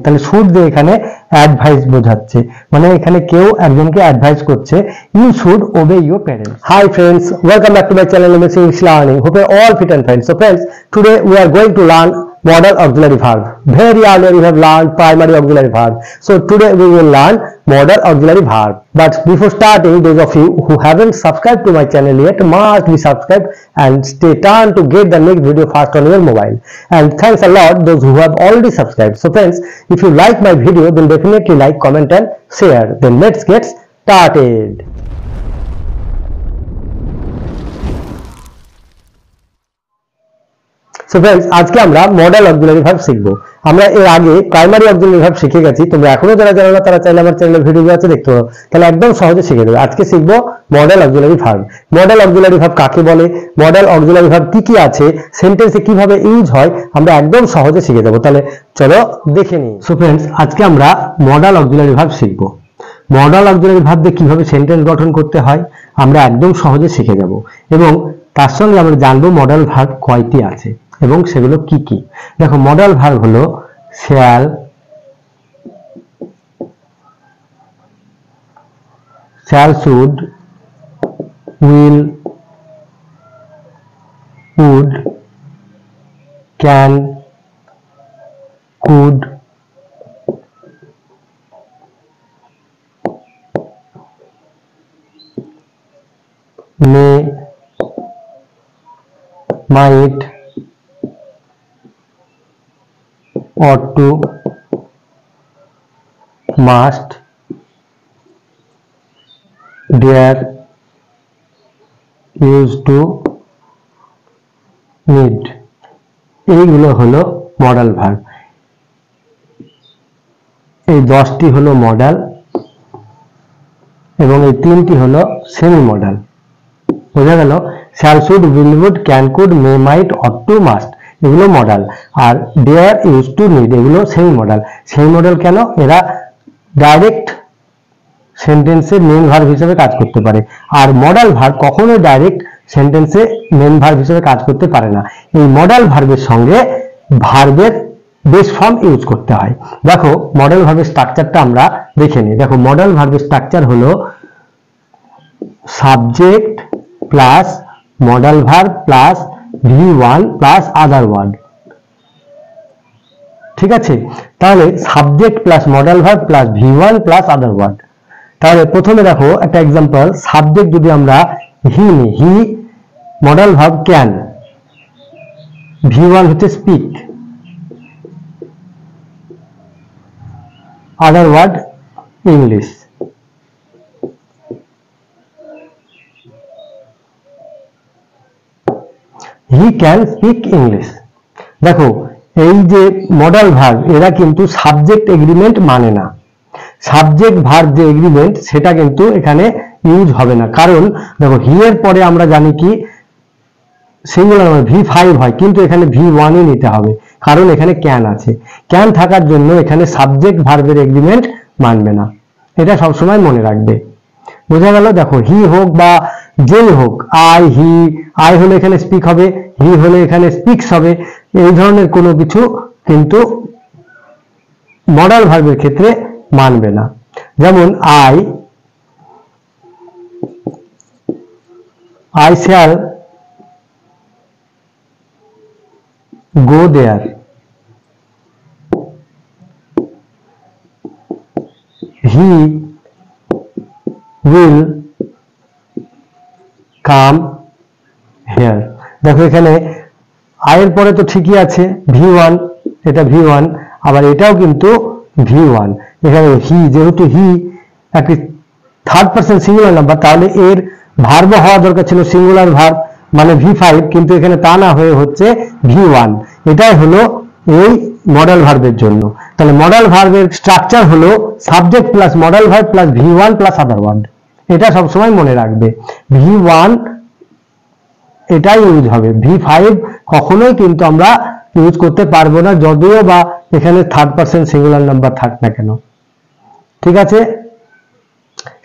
তাহলে শুড দিয়ে এখানে অ্যাডভাইস বোঝাচ্ছে, মানে এখানে কেউ একজনকে অ্যাডভাইস করছে, you should obey your parents. Hi friends, welcome back to my channel MSC English learning. Hope you all fit and fine. So friends, today we are going to learn modal auxiliary verb. Very earlier we have learned primary auxiliary verb. So today we will learn modal auxiliary verb. But before starting, those of you who haven't subscribed to my channel yet must be subscribed and stay tuned to get the next video fast on your mobile. And thanks a lot those who have already subscribed. So friends, if you like my video, then definitely like, comment and share. Then let's get started. So friends, আজকে আমরা modal auxiliary verb শিখব। আমরা এর আগে primary auxiliary verb শিখে গেছি। তোমরা এখনো যারা জানো না তারা চাইলে আমার চ্যানেলে ভিডিও আছে দেখতে পারো, তাহলে একদম সহজে শিখে দেবে। আজকে শিখব modal auxiliary verb. Modal auxiliary verb কাকে বলে, মডেল অক্সিলারি ভার্ব কি কি আছে, সেন্টেন্সে কিভাবে ইউজ হয়, আমরা একদম সহজে শিখে দেব। তাহলে চলো দেখে নিই। সো फ्रेंड्स, আজকে আমরা মডেল অক্সিলারি ভার্ব শিখব। মডেল অক্সিলারি ভার্ব দিয়ে কিভাবে সেন্টেন্স গঠন করতে হয় আমরা একদম সহজে শিখে যাব, এবং তার সঙ্গে আমরা জানবো মডেল ভার্ব কয়টি আছে এবং সেগুলো কি কি। দেখো, মডেল ভার্ব হলো shall, should, will, would, can, could, may, might, ought to, must, dare, used to, need, এইগুলো হলো মডেল ভার্ব। এই 10টি হলো মডেল এবং এই 3টি হলো সেমি মডেল। বোঝা গেল? Shall, should, will, would, can, could, may, might, ought to, must এগুলো মডেল, আর ডেয়ার, ইউজ টু, নিড এগুলো সেমি মডেল। সেমি মডেল কেন? এরা ডাইরেক্ট সেন্টেন্সে মেন ভার্ব হিসেবে কাজ করতে পারে, আর মডেল ভার্ব কখনো ডাইরেক্ট সেন্টেন্সে মেন ভার্ব হিসেবে কাজ করতে পারে না। এই মডেল ভার্বের সঙ্গে ভার্বের বেস ফর্ম ইউজ করতে হয়। দেখো, মডেল ভার্বের স্ট্রাকচারটা আমরা দেখে নিই। দেখো, মডেল ভার্বের স্ট্রাকচার হলো subject plus modal verb plus V1 plus other word. ঠিক আছে? তাহলে subject plus modal verb plus V1 plus other word. তাহলে প্রথমে দেখো একটা এক্সাম্পল। সাবজেক্ট যদি আমরা হি নিই, হি মডেল ভার্ব ক্যান, V1 হচ্ছে speak, other word English. He can speak English. দেখো, এই যে মডেল ভার্ব এরা কিন্তু সাবজেক্ট এগ্রিমেন্ট মানে না। সাবজেক্ট ভার্ব যে এগ্রিমেন্ট সেটা কিন্তু এখানে ইউজ হবে না, কারণ দেখো হি এর পরে আমরা জানি কি সিঙ্গুলার V5 হয়, কিন্তু এখানে V1 ই নিতে হবে, কারণ এখানে ক্যান আছে। ক্যান থাকার জন্য এখানে সাবজেক্ট ভার্বের এগ্রিমেন্ট মানবে না, এটা সবসময় মনে রাখবে। বোঝা গেল? দেখো, হি হোক বা যেই হোক, আই, হি, আই হলে এখানে স্পিক হবে, হি হলে এখানে স্পিক্স হবে, এই ধরনের কোনো কিছু কিন্তু মডেল ভার্বের ক্ষেত্রে মানবে না। যেমন I shall go there, he will come here. দেখো, এখানে আয়ের পরে তো ঠিকই আছে V1, এটা V1, আবার এটাও কিন্তু V1। এখানে হি, যেহেতু হি একটি থার্ড পারসন সিঙ্গুলার নাম্বার, তাহলে এর ভার্ব হওয়া দরকার ছিল সিঙ্গুলার ভার্ব মানে V5, কিন্তু এখানে তা না হয়ে হচ্ছে V1। এটাই হলো এই মডেল ভার্বের জন্য। তাহলে মডেল ভার্বের স্ট্রাকচার হলো subject plus modal verb plus V1 plus other word. এটা সবসময় মনে রাখবে। V1 এটাই ইউজ হবে, V5 কখনোই কিন্তু আমরা ইউজ করতে পারবো না, যদিও বা এখানে থার্ড পারসন সিঙ্গুলার নাম্বার থাক না কেন। ঠিক আছে?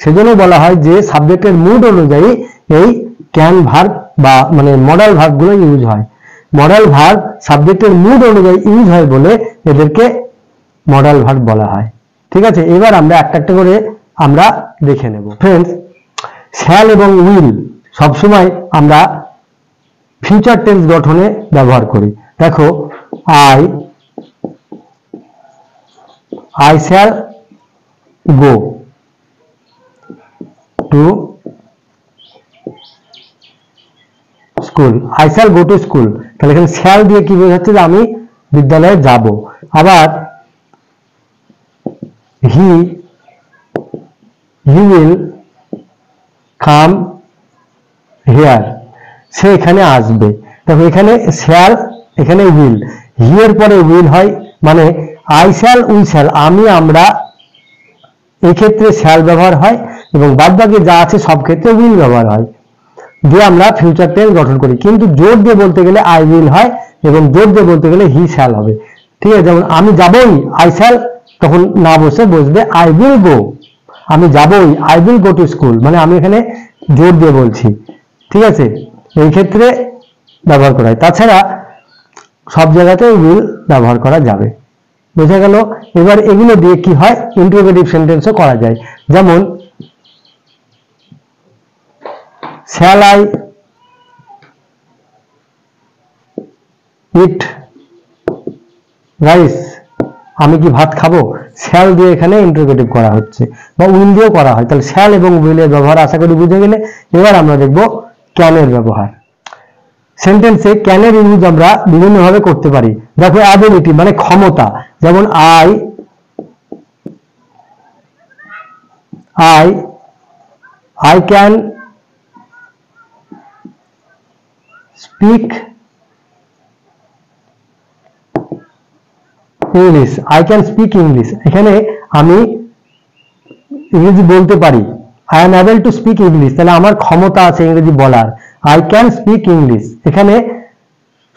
সেজন্য বলা হয় যে সাবজেক্টের মুড অনুযায়ী এই ক্যান ভার্ব বা মানে মডেল ভার্ব গুলো ইউজ হয়। মডেল ভার্ব সাবজেক্টের মুড অনুযায়ী ইউজ হয় বলে এদেরকে মডাল ভার্ব বলা হয়। ঠিক আছে, এবার আমরা একটা একটা করে আমরা দেখে নেব। ফ্রেন্ডস, শ্যাল এবং উইল সবসময় আমরা ফিউচার টেন্স গঠনে ব্যবহার করি। দেখো, I shall go to school, I shall go to school, তাহলে এখানে শ্যাল দিয়ে কি বোঝাচ্ছে যে আমি বিদ্যালয়ে যাব। আবার হি উইল কাম হিয়ার, সে এখানে আসবে। দেখো এখানে শ্যাল, এখানে উইল, হি এর পরে উইল হয়, মানে আই শ্যাল উই শ্যাল, আমি আমরা, এই ক্ষেত্রে শ্যাল ব্যবহার হয় এবং বাদ বাকি যা আছে সব ক্ষেত্রে উইল ব্যবহার হয়, দিয়ে আমরা ফিউচার টেন্স গঠন করি। কিন্তু জোর দিয়ে বলতে গেলে আই উইল হয় এবং জোর দিয়ে বলতে গেলে হি শ্যাল হবে। ঠিক আছে, যেমন আমি যাবই, আই শ্যাল, তখন না বসবে আই উইল গো, আমি যাবই, I will go to school, মানে আমি এখানে জোর দিয়ে বলছি। ঠিক আছে, এই ক্ষেত্রে ব্যবহার করা হয়, তাছাড়া সব জায়গাতে উইল ব্যবহার করা যাবে। বোঝা গেল? এবার এগুলো দিয়ে কি হয়, ইন্টারোগেটিভ সেন্টেন্সও করা যায়। যেমন শ্যাল আই ইট রাইস, আমি কি ভাত খাবো, শ্যাল দিয়ে এখানে ইন্টারোগেটিভ করা হচ্ছে, বা উইল দিয়েও করা হয়। তাহলে শ্যাল এবং উইলের ব্যবহার আশা করি বুঝে গেলে। এবার আমরা দেখব ক্যানের ব্যবহার। সেন্টেন্সে ক্যানের ইউজ আমরা বিভিন্ন ভাবে করতে পারি। দেখো, অ্যাবিলিটি মানে ক্ষমতা, যেমন I can speak English, I can speak English, এখানে আমি ইংরেজি বলতে পারি। I am able to speak English, তাহলে আমার ক্ষমতা আছে ইংরেজি বলার। আই ক্যান স্পিক ইংলিশ, এখানে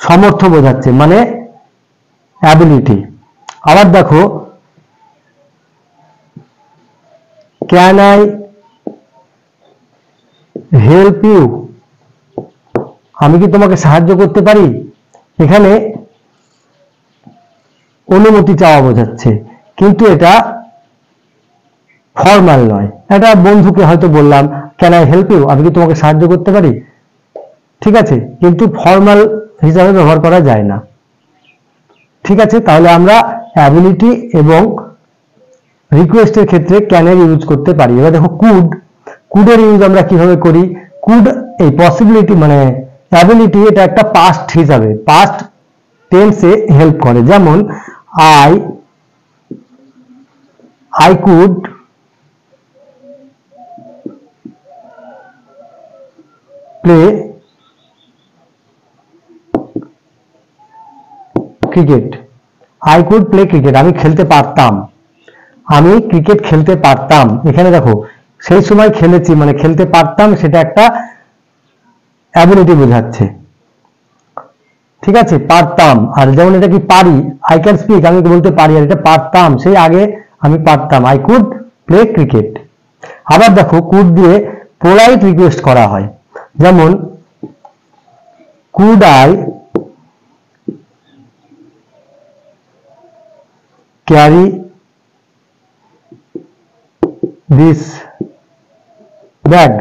সমর্থ বোঝাচ্ছে, মানে অ্যাবিলিটি। আবার দেখো, ক্যান আই হেল্প ইউ, আমি কি তোমাকে সাহায্য করতে পারি, এখানে অনুমতি চাওয়া বোঝাচ্ছে, কিন্তু এটা ফর্মাল নয়। এটা বন্ধুকে হয়তো বললাম, ক্যান আই হেল্প ইউ, আমি কি তোমাকে সাহায্য করতে পারি, ঠিক আছে, কিন্তু ফর্মাল হিসাবে ব্যবহার করা যায় না। ঠিক আছে, তাহলে আমরা অ্যাবিলিটি এবং রিকোয়েস্টের ক্ষেত্রে ক্যানের ইউজ করতে পারি। এবার দেখো, কুডের ইউজ আমরা কিভাবে করি। কুড এই পসিবিলিটি মানে অ্যাবিলিটি, এটা একটা পাস্ট হিসাবে, পাস্ট টেন্সে হেল্প করে। যেমন I could play cricket, I could play cricket, আমি খেলতে পারতাম, আমি ক্রিকেট খেলতে পারতাম। এখানে দেখো, সেই সময় খেলেছি মানে খেলতে পারতাম, সেটা একটা অ্যাবিলিটি বোঝাচ্ছে। ঠিক আছে, পারতাম। আর যেমন এটা কি পারি, আই ক্যান স্পিক, আমি বলতে পারি, আর এটা পারতাম, সেই আগে আমি পারতাম, আই কুড প্লে ক্রিকেট। আবার দেখো, কুড দিয়ে পোলাইট রিকোয়েস্ট করা হয়। যেমন could I carry this bag,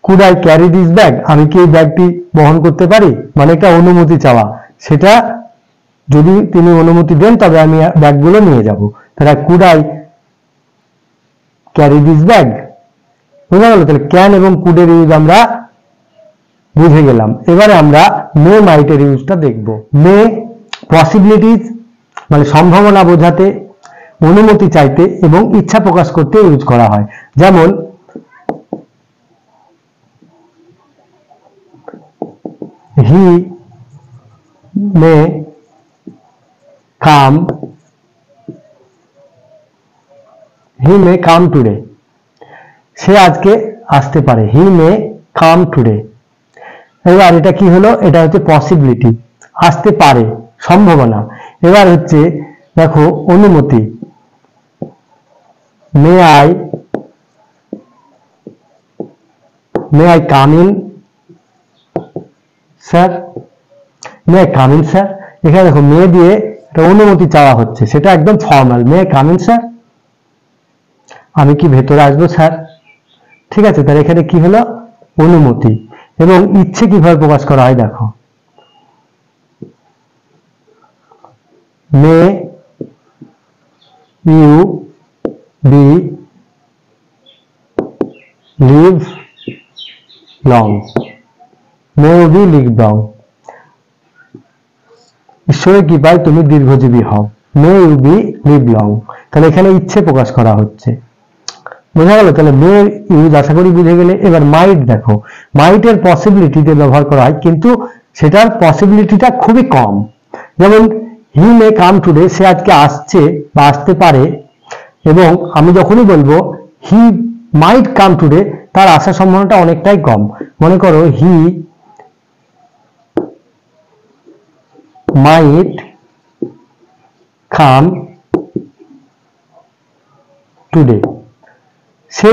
could I carry this bag, আমি কি এই ব্যাগটি বহন করতে পারি, মানে একটা অনুমতি চাওয়া। সেটা যদি তিনি অনুমতি দেন তবে আমি ব্যাগগুলো নিয়ে যাব। তাহলে could I carry this bag, বুঝা গেল? তাহলে ক্যান এবং কুডের ইউজ আমরা বুঝে গেলাম। এবারে আমরা মে মাইটের ইউজটা দেখব। মে পসিবিলিটিজ মানে সম্ভাবনা বোঝাতে, অনুমতি চাইতে এবং ইচ্ছা প্রকাশ করতে ইউজ করা হয়। যেমন হি মে কাম টুডে, সে আজকে আসতে পারে, হি মে কাম টুডে। এবার এটা কি হলো, এটা হচ্ছে পসিবিলিটি, আসতে পারে, সম্ভাবনা। এবার হচ্ছে দেখো, অনুমতি, may I come in sir, may I come in sir. এখানে দেখো, মে দিয়ে এটা অনুমতি চাওয়া হচ্ছে, সেটা একদম formal. May come in sir, আমি কি ভেতরে আসবো স্যার? ঠিক আছে, তাহলে এখানে কি হলো? অনুমতি। এবং ইচ্ছে কিভাবে প্রকাশ করা হয় দেখো, may you be live long, may you be live long, ঈশ্বরের কৃপায় তুমি দীর্ঘজীবী হও, may you be live long. তাহলে এখানে ইচ্ছে প্রকাশ করা হচ্ছে, বোঝা গেল? তাহলে মে ইউজ আশা করি বুঝে গেলে। এবার মাইট দেখো, মাইটের পসিবিলিটিতে ব্যবহার করা হয়, কিন্তু সেটার পসিবিলিটিটা খুবই কম। যেমন হি মে কাম টুডে, সে আজকে আসছে বা আসতে পারে, এবং আমি যখনই বলবো হি মাইট কাম টুডে, তার আসার সম্ভাবনাটা অনেকটাই কম। মনে করো হি মাইট কাম টুডে, সে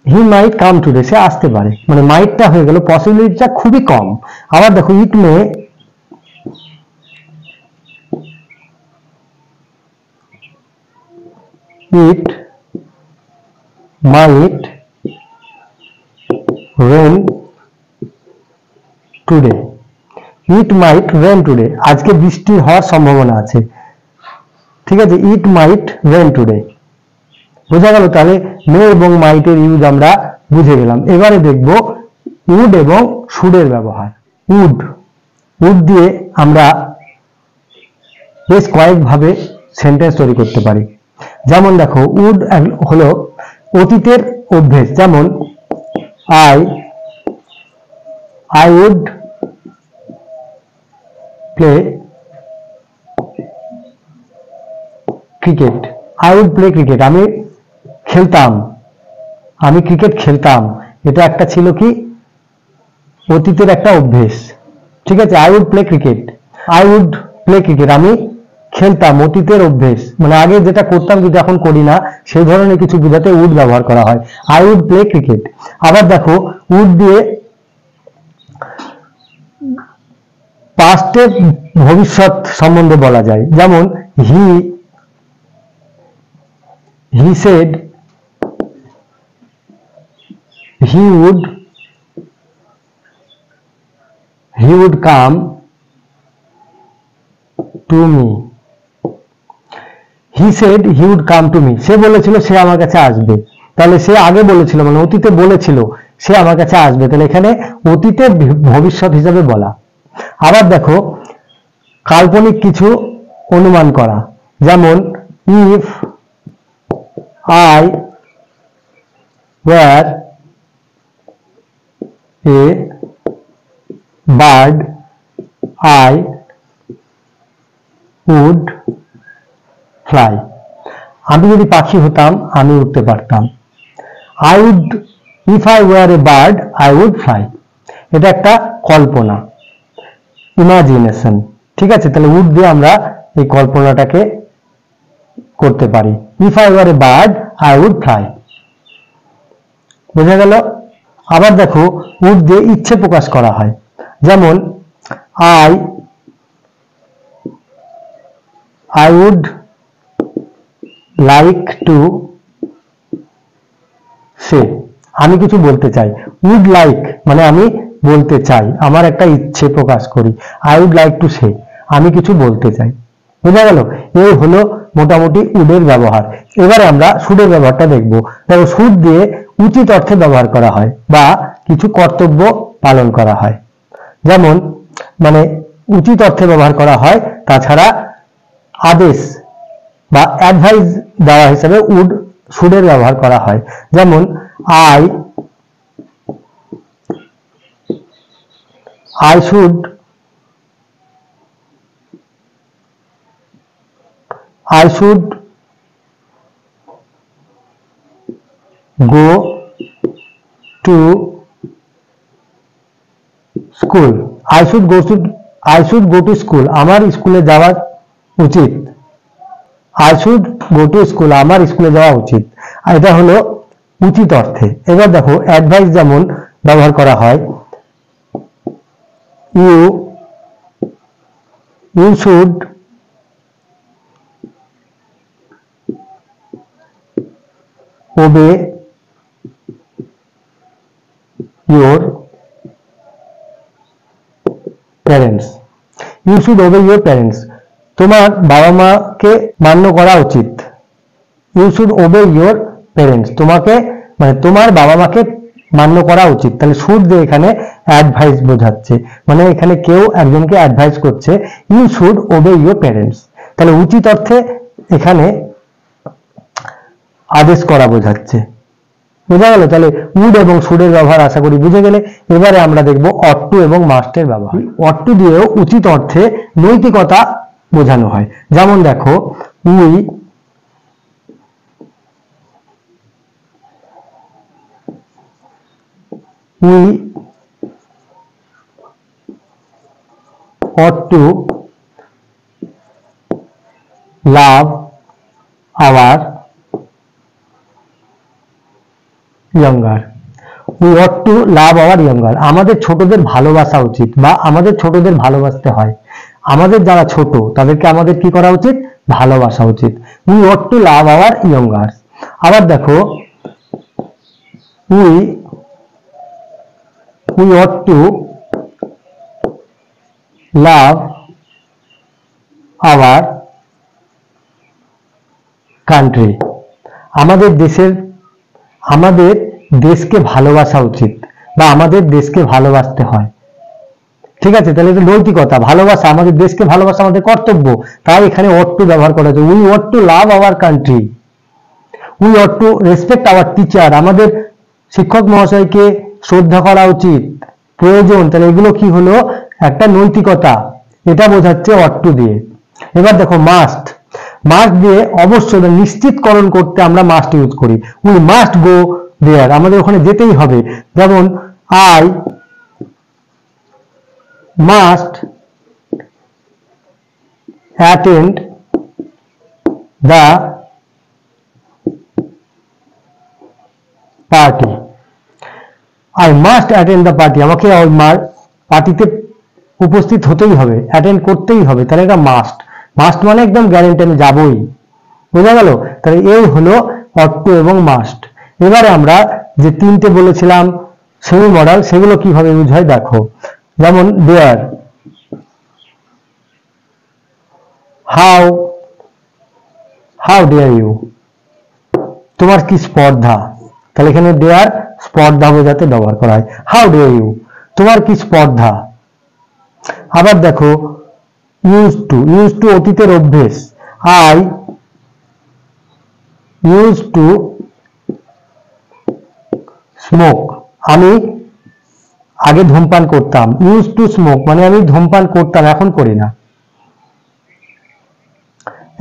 হি মাইট কাম টুডে, সে আসতে পারে, মানে মাইটটা হয়ে গেল, পসিবিলিটিটা খুবই কম। আবার দেখো ইট মে ইট মাইট রেন টুডে, ইট মাইট রেন টুডে, আজকে বৃষ্টি হওয়ার সম্ভাবনা আছে। ঠিক আছে, ইট মাইট রেন টুডে, বোঝা গেল? তাহলে মে এবং মাইটের ইউজ আমরা বুঝে গেলাম। এবারে দেখব উড এবং শুডের ব্যবহার। উড, উড দিয়ে আমরা বেশ কয়েকভাবে সেন্টেন্স তৈরি করতে পারি। যেমন দেখো, উড হলো অতীতের অভ্যেস। যেমন I would play cricket, I would play cricket, আমি খেলতাম, আমি ক্রিকেট খেলতাম। এটা একটা ছিল কি? অতীতের একটা অভ্যেস। ঠিক আছে, I would play cricket, I would play cricket, আমি খেলতাম, অতীতের অভ্যেস, মানে আগে যেটা করতাম কিন্তু এখন করি না, সেই ধরনের কিছু বোঝাতে উড ব্যবহার করা হয়, আই উড প্লে ক্রিকেট। আবার দেখো, উড দিয়ে পাস্টের ভবিষ্যৎ সম্বন্ধে বলা যায়। যেমন he said he would come to me, he said he would come to me, সে বলেছিল সে আমার কাছে আসবে। তাহলে সে আগে বলেছিল, মানে অতীতে বলেছিল সে আমার কাছে আসবে, তাহলে এখানে অতীতে ভবিষ্যৎ হিসাবে বলা। আবার দেখো, কাল্পনিক কিছু অনুমান করা। যেমন if I were a bird I would fly, আমি যদি পাখি হতাম আমি উড়তে পারতাম। I would, if I were a bird I would fly, এটা একটা কল্পনা, ইমাজিনেশন। ঠিক আছে, তাহলে উড দিয়ে আমরা এই কল্পনাটাকে করতে পারি, if I were a bird I would fly, বোঝা গেল? আবার দেখো, উড দিয়ে ইচ্ছে প্রকাশ করা হয়। যেমন I would like to say, আমি কিছু বলতে চাই। would like মানে আমি বলতে চাই, আমার একটা ইচ্ছে প্রকাশ করি। I would like to say, আমি কিছু বলতে চাই। বোঝা গেল? এই হলো মোটামুটি উডের ব্যবহার। এবারে আমরা শুডের ব্যবহারটা দেখব। দেখো, শুড দিয়ে উচিত অর্থে ব্যবহার করা হয় বা কিছু কর্তব্য পালন করা হয়। যেমন মানে উচিত অর্থে ব্যবহার করা হয়, তাছাড়া আদেশ বা অ্যাডভাইস দেওয়া হিসেবে শুডের ব্যবহার করা হয়। যেমন I should go to school, I should go to school, আমার স্কুলে যাওয়া উচিত। I should go to school, আমার স্কুলে যাওয়া উচিত। এটা হলো উচিত অর্থে। এবার দেখো, অ্যাডভাইস যেমন ব্যবহার করা হয়, you should obey your parents, you should obey your parents, তোমার বাবা মাকে মান্য করা উচিত। you should obey your parents, তোমাকে মানে তোমার বাবা মাকে মান্য করা উচিত। তাহলে শুড দিয়ে এখানে অ্যাডভাইস বোঝাচ্ছে, মানে এখানে কেউ একজনকে অ্যাডভাইস করছে you should obey your parents. তাহলে উচিত অর্থে এখানে আদেশ করা বোঝাচ্ছে। বোঝা গেল? তাহলে উড এবং শুডের ব্যবহার আশা করি বুঝে গেলে। এবারে আমরা দেখব অট টু এবং মাস্টের ব্যবহার। অট টু দিয়েও উচিত অর্থে নৈতিকতা বোঝানো হয়। যেমন দেখো, we ought to love our younger, we ought to love our younger, আমাদের ছোটদের ভালোবাসা উচিত বা আমাদের ছোটদের ভালোবাসতে হয়। আমাদের যারা ছোট তাদেরকে আমাদের কি করা উচিত? ভালোবাসা উচিত। we ought to love our younger। আবার দেখো, we ought to love our country, আমাদের দেশকে ভালোবাসা উচিত বা আমাদের দেশকে ভালোবাসতে হয়। ঠিক আছে? তাহলে এটা নৈতিকতা, ভালোবাসা, আমাদের দেশকে ভালোবাসা আমাদের কর্তব্য, তাই এখানে ought to ব্যবহার করা হয়েছে। we ought to love our country, we ought to respect our teacher, আমাদের শিক্ষক মহাশয়কে শ্রদ্ধা করা উচিত, প্রয়োজন। তাহলে এগুলো কি হলো? একটা নৈতিকতা, এটা বোঝাচ্ছে ought to দিয়ে। এবার দেখো মাস্ট, মাস্ট দিয়ে অবশ্যই নিশ্চিতকরণ করতে আমরা মাস্ট ইউজ করি। উই মাস্ট গো দেয়ার, আমাদের ওখানে যেতেই হবে। যেমন I must attend the party, I must attend the party, আমাকে পার্টিতে উপস্থিত হতেই হবে, অ্যাটেন্ড করতেই হবে। তাহলে এটা মাস্ট, মাস্ট মানে একদম গ্যারান্টি আমি যাবই। বোঝা গেল? তাহলে এই হলো ought to এবং মাস্ট। এবারে আমরা যে তিনটে বলেছিলাম সেমি মডেল, সেগুলো কিভাবে ইউজ হয় দেখো। যেমন দেয়ার, হাউ ডেয়ার ইউ, তোমার কি স্পর্ধা। তাহলে এখানে দেয়ার স্পর্ধা বোঝাতে ব্যবহার করা হয়। হাউ ডেয়ার ইউ, তোমার কি স্পর্ধা। আবার দেখো ইউজ টু অতীতের অভ্যেস, আই ইউজ টু স্মোক, আমি আগে ধূমপান করতাম। ইউজ টু স্মোক মানে আমি ধূমপান করতাম, এখন করি না।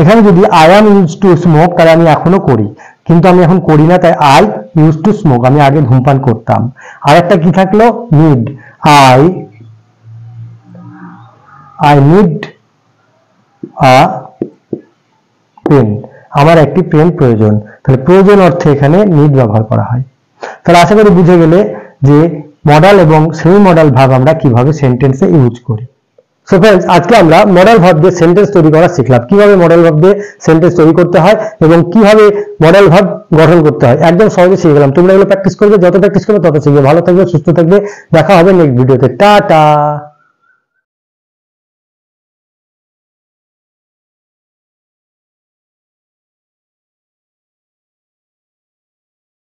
এখানে যদি I am use to smoke, তাহলে আমি এখনো করি, কিন্তু আমি এখন করি না, তাই আই ইউজ টু স্মোক, আমি আগে ধূমপান করতাম। আর একটা কি থাকলো? Need, I need a pen, আমার একটি পেন প্রয়োজন। তাহলে প্রয়োজন অর্থে এখানে নিড ব্যবহার করা হয়। তাহলে আশা করি বুঝে গেলে যে মডেল এবং সেমি মডেল ভার্ব আমরা কিভাবে সেন্টেন্সে ইউজ করি। সো फ्रेंड्स, আজকে আমরা মডেল ভার্ব দিয়ে সেন্টেন্স তৈরি করা শিখলাম। কিভাবে মডেল ভার্ব দিয়ে সেন্টেন্স তৈরি করতে হয় এবং কিভাবে মডেল ভার্ব গঠন করতে হয়, একদম সহজে শিখে গেলাম। তোমরা এগুলো প্র্যাকটিস করবে, যত প্র্যাকটিস করবে তত শিখবে। ভালো থাকবে, সুস্থ থাকবে, দেখা হবে নেক্সট ভিডিওতে। টাটা।